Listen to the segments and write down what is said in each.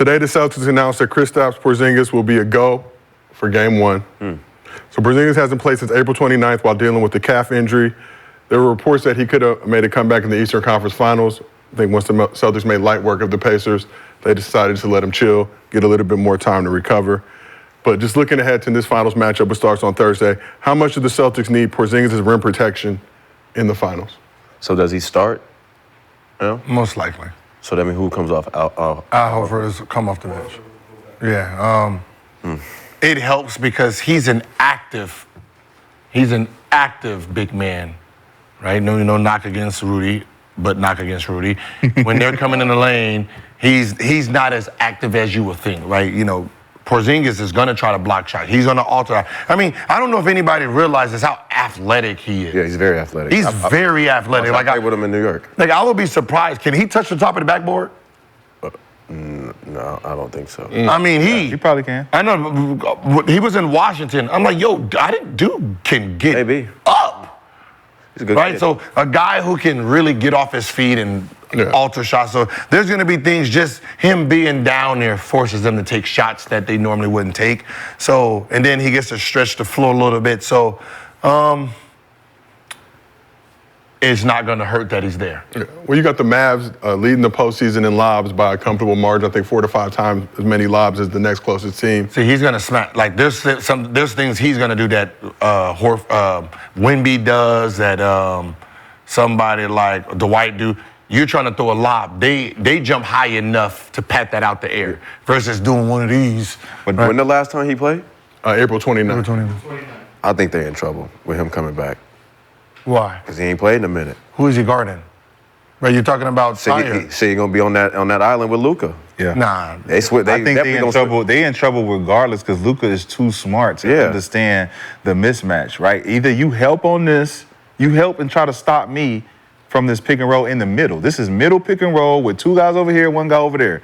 Today, the Celtics announced that Kristaps Porzingis will be a go for Game 1. So Porzingis hasn't played since April 29th while dealing with the calf injury. There were reports that he could have made a comeback in the Eastern Conference Finals. I think once the Celtics made light work of the Pacers, they decided to let him chill, get a little bit more time to recover. But just looking ahead to this finals matchup, which starts on Thursday, how much do the Celtics need Porzingis' rim protection in the finals? So does he start? Yeah. Most likely. So that means who comes off? Al Horford is come off the bench. Yeah. It helps because he's an active big man, right? No knock against Rudy, but knock against Rudy. When they're coming in the lane, he's not as active as you would think, right? You know, Porzingis is gonna try to block shots. He's gonna alter. I mean, I don't know if anybody realizes how athletic he is. Yeah, he's very athletic. He's very athletic. I played with him in New York. Like, I would be surprised. Can he touch the top of the backboard? No, I don't think so. I mean, he probably can. I know. He was in Washington. I'm like, yo, dude can get up. He's a good right? kid. So a guy who can really get off his feet and alter shots. So there's going to be things, just him being down there forces them to take shots that they normally wouldn't take. So, and then he gets to stretch the floor a little bit. So it's not going to hurt that he's there. Yeah. Well, you got the Mavs leading the postseason in lobs by a comfortable margin. I think 4 to 5 times as many lobs as the next closest team. See, he's going to smack. Like, there's things he's going to do that Wemby does, that somebody like Dwight do. You're trying to throw a lob. They jump high enough to pat that out the air versus doing one of these. But when the last time he played? April 29th. April 29th. I think they're in trouble with him coming back. Why? Because he ain't played in a minute. Who is he guarding? Right, you're talking about Sire. So you're gonna be on that island with Luka. Yeah. Nah. I think they in trouble. They in trouble regardless because Luka is too smart to understand the mismatch. Right. Either you help on this, you help and try to stop me from this pick and roll in the middle. This is middle pick and roll with 2 guys over here, 1 guy over there.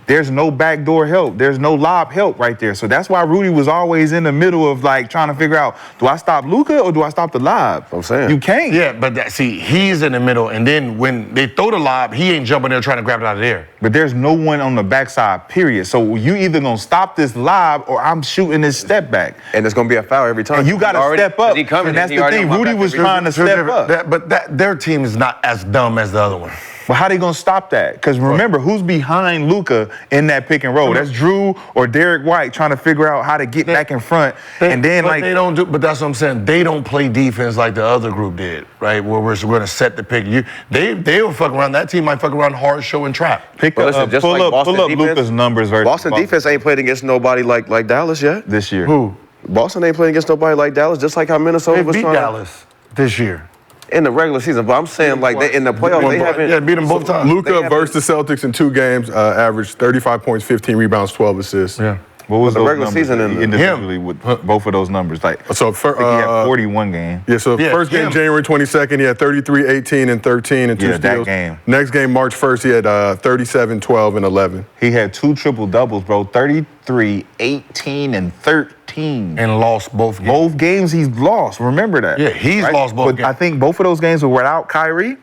There's no backdoor help. There's no lob help right there. So that's why Rudy was always in the middle of like trying to figure out, do I stop Luka or do I stop the lob? I'm saying. You can't. Yeah, but he's in the middle, and then when they throw the lob, he ain't jumping there trying to grab it out of there. But there's no one on the backside, period. So you either gonna stop this lob or I'm shooting this step back. And it's gonna be a foul every time. And you gotta step up. And that's the thing. Rudy was trying to step up. But their team is not as dumb as the other one. But how they gonna stop that? Because remember, who's behind Luka in that pick and roll? That's Jrue or Derek White trying to figure out how to get back in front. And then they don't do. But that's what I'm saying. They don't play defense like the other group did, right? Where we're gonna set the pick. They will fuck around. That team might fuck around hard show and trap. Pull up Luka's numbers versus Boston defense ain't played against nobody like Dallas yet this year. Who? Boston ain't playing against nobody like Dallas, just like how Minnesota was beat trying Dallas this year. In the regular season, but I'm saying like in the playoffs they haven't. Yeah, beat them both times. Luka versus the Celtics in 2 games averaged 35 points, 15 rebounds, 12 assists. Yeah. What was the regular season individually with both of those numbers? Like, so he had 41 game. Yeah, so first game, January 22nd, he had 33, 18, and 13, and 2 steals. That game. Next game, March 1st, he had 37, 12, and 11. He had 2 triple-doubles, bro. 33, 18, and 13. And lost both games. Both games he's lost. Remember that. Yeah, he's lost both games. I think both of those games were without Kyrie.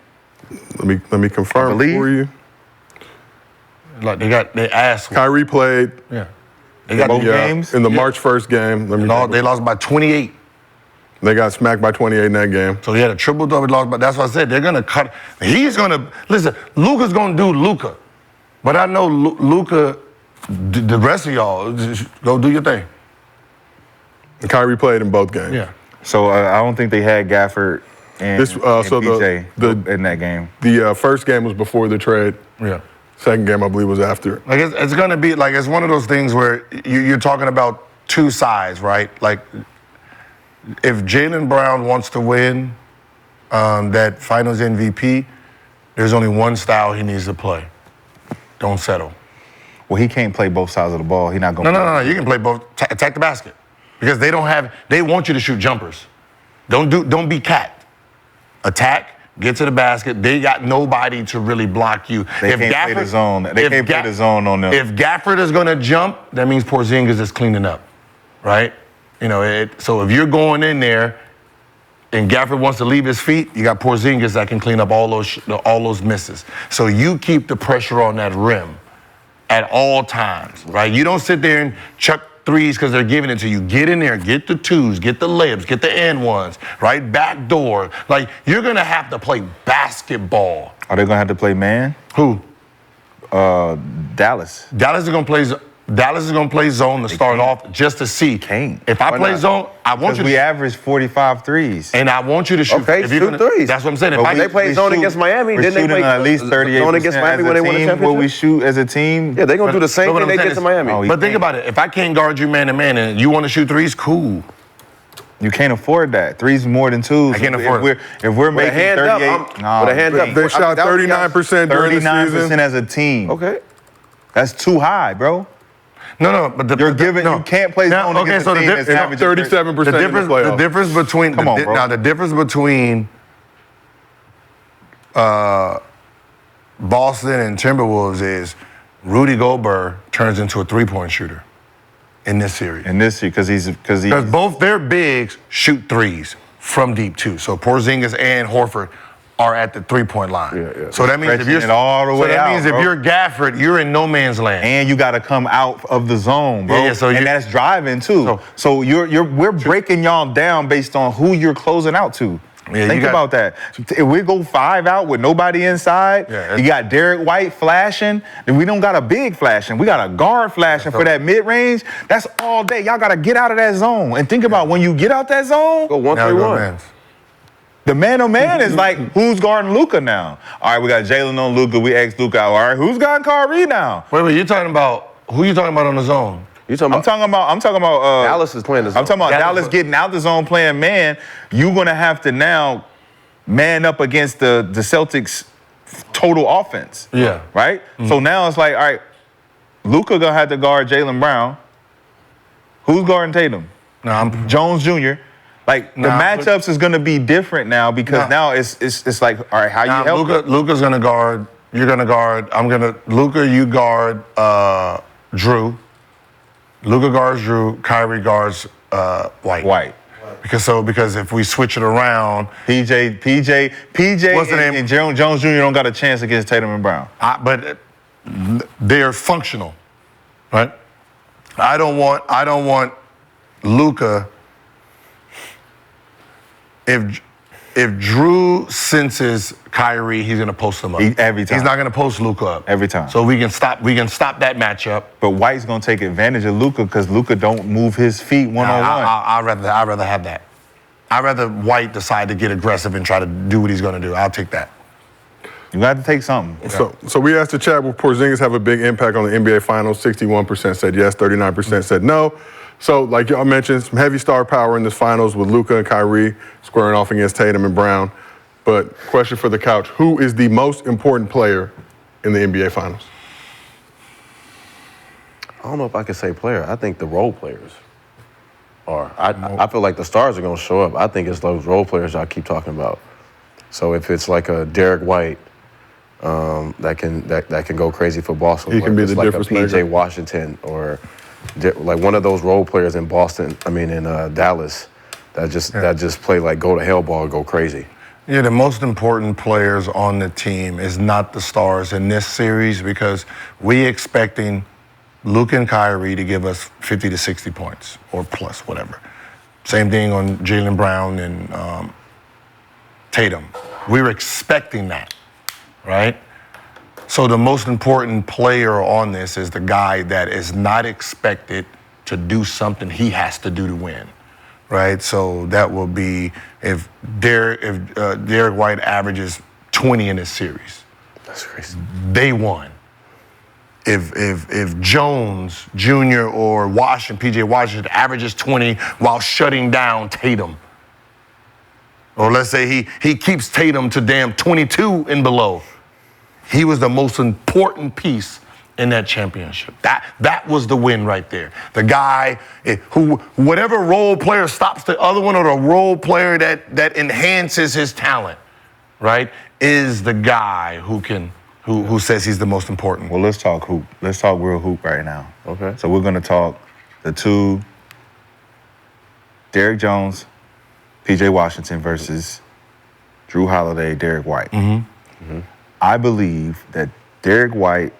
Let me confirm for you. Like they asked. Kyrie played. Yeah. They got both games in the March 1st game. They lost by 28. They got smacked by 28 in that game. So he had a triple-double loss, but that's what I said. They're gonna cut. He's gonna listen. Luka's gonna do Luka, but I know Luka. The rest of y'all just go do your thing. And Kyrie played in both games. Yeah. So I don't think they had Gafford and PJ in that game. The first game was before the trade. Yeah. Second game, I believe, was after. Like it's gonna be like it's one of those things where you're talking about 2 sides, right? Like if Jaylen Brown wants to win that Finals MVP, there's only one style he needs to play. Don't settle. Well, he can't play both sides of the ball. He's not gonna. No. You can play both. Attack the basket because they don't have. They want you to shoot jumpers. Don't be cat. Attack. Get to the basket. They got nobody to really block you. They can't play the zone. They can't play the zone on them. If Gafford is going to jump, that means Porzingis is cleaning up, right? You know, so if you're going in there and Gafford wants to leave his feet, you got Porzingis that can clean up all those misses. So you keep the pressure on that rim at all times, right? You don't sit there and chuck threes because they're giving it to you. Get in there, get the twos, get the layups, get the and ones, right? Back door. Like, you're going to have to play basketball. Are they going to have to play man? Who? Dallas. Dallas is going to play zone to start off just to see. If I play zone, I want you to. We average 45 threes. And I want you to shoot. Okay, shoot threes. That's what I'm saying. If they play zone against Miami, then they play at least 38% zone against Miami when they win the championship. Will we shoot as a team? Yeah, they're going to do the same thing they did to Miami. But think about it. If I can't guard you man to man and you want to shoot threes, cool. You can't afford that. Three's more than twos. I can't afford it. If we're making 38, with a hand up. They shot 39% during the season. 39% as a team. Okay. That's too high, bro. No, but you can't play zone against a team that's averaging 37% in the playoffs. The difference between the difference between Boston and Timberwolves is Rudy Gobert turns into a three-point shooter in this series. Because both their bigs shoot threes from deep too. So Porzingis and Horford are at the three-point line. Yeah. So that means if you're if you're Gafford, you're in no man's land. And you got to come out of the zone, bro. Yeah, and that's driving too. So we're breaking y'all down based on who you're closing out to. Yeah, Think about that. If we go 5 out with nobody inside, you got Derek White flashing, then we don't got a big flashing. We got a guard flashing for that mid-range. That's all day. Y'all got to get out of that zone. And think about when you get out that zone, go 1-3-1. The man-on-man is like, who's guarding Luka now? All right, we got Jaylen on Luka. We asked Luka, all right, who's guarding Kyrie now? Wait, you're talking about, who you talking about on the zone? I'm talking about Dallas is playing the zone. I'm talking about Dallas getting out the zone playing man. You're going to have to now man up against the Celtics' total offense. Yeah. Right? Mm-hmm. So now it's like, all right, Luka going to have to guard Jaylen Brown. Who's guarding Tatum? Jones Jr. Like, the matchups is going to be different now because now it's like, all right, how you help? Luka's going to guard. You're going to guard. Luka, you guard Jrue. Luka guards Jrue. Kyrie guards White. Because if we switch it around, PJ and Jones Jr. don't got a chance against Tatum and Brown. But they're functional, right? I don't want Luka. If Jrue senses Kyrie, he's gonna post him up every time. He's not gonna post Luka up every time. So we can stop that matchup. But White's gonna take advantage of Luka because Luka don't move his feet one-on-one. I'd rather have that. I'd rather White decide to get aggressive and try to do what he's gonna do. I'll take that. You got to take something. So we asked the chat, will Porzingis have a big impact on the NBA Finals? 61% said yes, 39% said no. So, like y'all mentioned, some heavy star power in this finals with Luka and Kyrie squaring off against Tatum and Brown. But question for the couch, who is the most important player in the NBA Finals? I don't know if I can say player. I think the role players are. I feel like the stars are going to show up. I think it's those role players y'all keep talking about. So if it's like a Derek White that can go crazy for Boston, he can be the difference maker. PJ Washington or like one of those role players in Dallas that just play like go to hell ball, go crazy. Yeah, the most important players on the team is not the stars in this series because we expecting Luka and Kyrie to give us 50 to 60 points or plus, whatever. Same thing on Jaylen Brown and Tatum. We were expecting that, right? So the most important player on this is the guy that is not expected to do something he has to do to win, right? So that will be if Derek White averages 20 in this series. That's crazy. They won. If Jones Jr. or PJ Washington averages 20 while shutting down Tatum, or let's say he keeps Tatum to damn 22 and below, he was the most important piece in that championship. That was the win right there. The guy who, whatever role player stops the other one or the role player that enhances his talent, right, is the guy who says he's the most important. Well, let's talk hoop. Let's talk real hoop right now. Okay. So we're going to talk the two, Derrick Jones, PJ Washington versus Jrue Holiday, Derek White. Mm-hmm. I believe that Derek White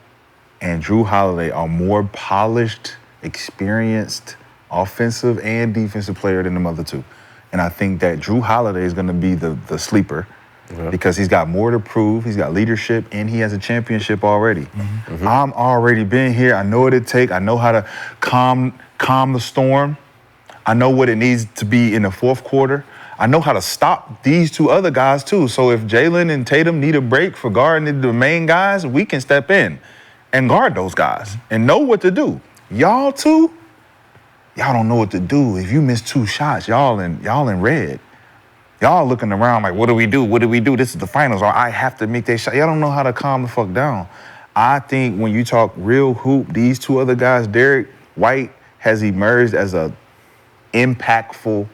and Jrue Holiday are more polished, experienced, offensive and defensive player than the other two. And I think that Jrue Holiday is going to be the sleeper because he's got more to prove. He's got leadership, and he has a championship already. I'm already been here. I know what it takes. I know how to calm the storm. I know what it needs to be in the fourth quarter. I know how to stop these two other guys, too. So if Jaylen and Tatum need a break for guarding the main guys, we can step in and guard those guys and know what to do. Y'all two, y'all don't know what to do. If you miss 2 shots, y'all in red. Y'all looking around like, what do we do? What do we do? This is the finals, or I have to make that shot. Y'all don't know how to calm the fuck down. I think when you talk real hoop, these two other guys, Derek White has emerged as a impactful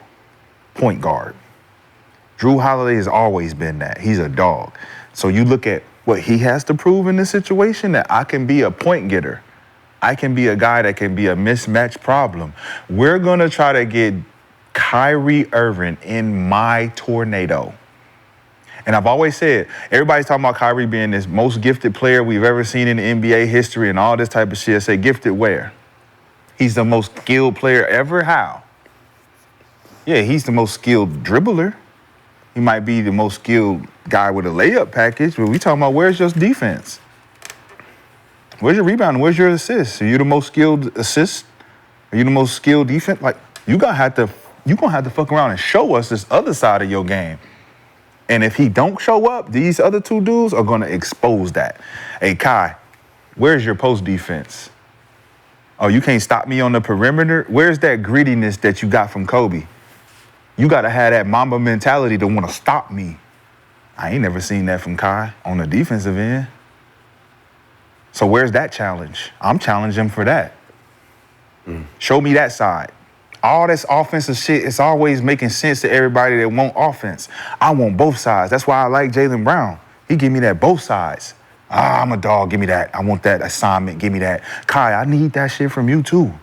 point guard. Jrue Holiday has always been that. He's a dog. So you look at what he has to prove in this situation, that I can be a point getter. I can be a guy that can be a mismatch problem. We're going to try to get Kyrie Irving in my tornado. And I've always said, everybody's talking about Kyrie being this most gifted player we've ever seen in the NBA history and all this type of shit. I say, gifted where? He's the most skilled player ever. How? Yeah, he's the most skilled dribbler. He might be the most skilled guy with a layup package, but we talking about where's your defense? Where's your rebound? Where's your assist? Are you the most skilled assist? Are you the most skilled defense? Like, you're gonna have to fuck around and show us this other side of your game. And if he don't show up, these other two dudes are gonna expose that. Hey, Kai, where's your post defense? Oh, you can't stop me on the perimeter? Where's that grittiness that you got from Kobe? You gotta have that Mamba mentality to wanna stop me. I ain't never seen that from Kai on the defensive end. So where's that challenge? I'm challenging him for that. Show me that side. All this offensive shit, it's always making sense to everybody that want offense. I want both sides. That's why I like Jaylen Brown. He give me that both sides. I'm a dog, give me that. I want that assignment, give me that. Kai, I need that shit from you too.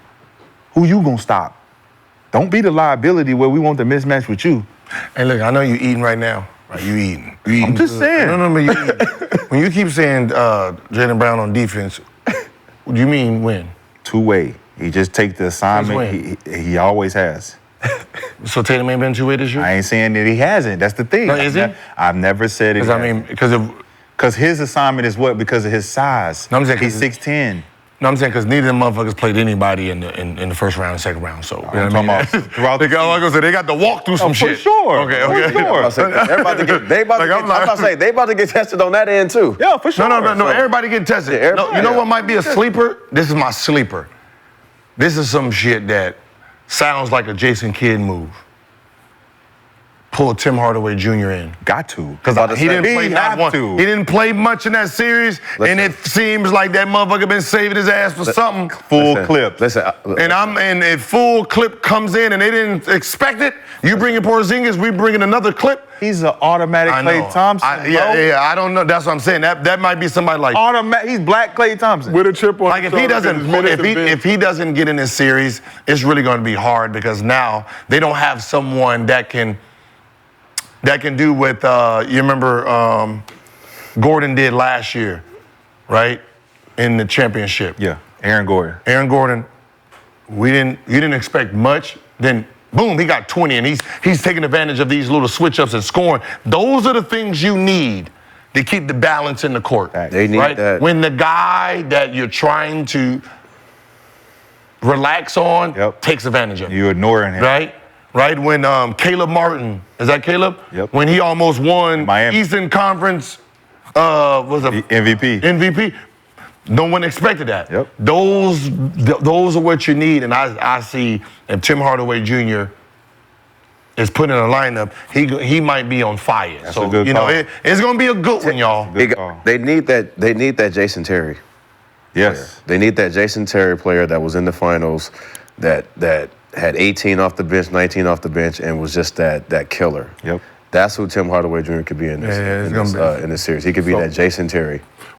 Who you gonna stop? Don't be the liability where we want the mismatch with you. Hey, look, I know you eating right now. Right, you eating. I'm just saying. No, but you eating. When you keep saying Jaylen Brown on defense, what do you mean when? Two-way. He just take the assignment. He always has. So Tatum ain't been two-way this year? I ain't saying that he hasn't. That's the thing. No, is he? I've never said it. Because his assignment is what? Because of his size. No, I'm saying he's 6'10". No, I'm saying because neither of them motherfuckers played anybody in the first round and second round. So I'm talking about throughout they got to walk through some shit. For sure. Okay. For sure. They about to get tested on that end too. Yeah, for sure. No. Everybody getting tested. Yeah, you know what might be a sleeper? This is my sleeper. This is some shit that sounds like a Jason Kidd move. Pull Tim Hardaway Jr. in. Got to. Because he didn't play much in that series, and it seems like that motherfucker been saving his ass for something. Full clip. And if full clip comes in and they didn't expect it, you bringing Porzingis, we bringing another clip. He's an automatic Klay Thompson. I don't know. That's what I'm saying. That might be somebody like he's black Klay Thompson with a chip on. Like if he doesn't get in this series, it's really going to be hard because now they don't have someone that can do what you remember Gordon did last year, right? In the championship. Yeah, Aaron Gordon. You didn't expect much. Then boom, he got 20, and he's taking advantage of these little switch ups and scoring. Those are the things you need to keep the balance in the court. They need that. When the guy that you're trying to relax on takes advantage of it. You're ignoring him. Right? When Caleb Martin, is that Caleb? Yep. When he almost won Miami. Eastern Conference MVP. No one expected that. Yep. Those are what you need. And I see if Tim Hardaway Jr. is put in a lineup, he might be on fire. That's a good call. It's gonna be a good one, y'all. They need that Jayson Terry. Yes. They need that Jayson Terry player that was in the finals that had 18 off the bench, 19 off the bench, and was just that killer. Yep. That's who Tim Hardaway Jr. could be in this series. He could be that Jayson Terry.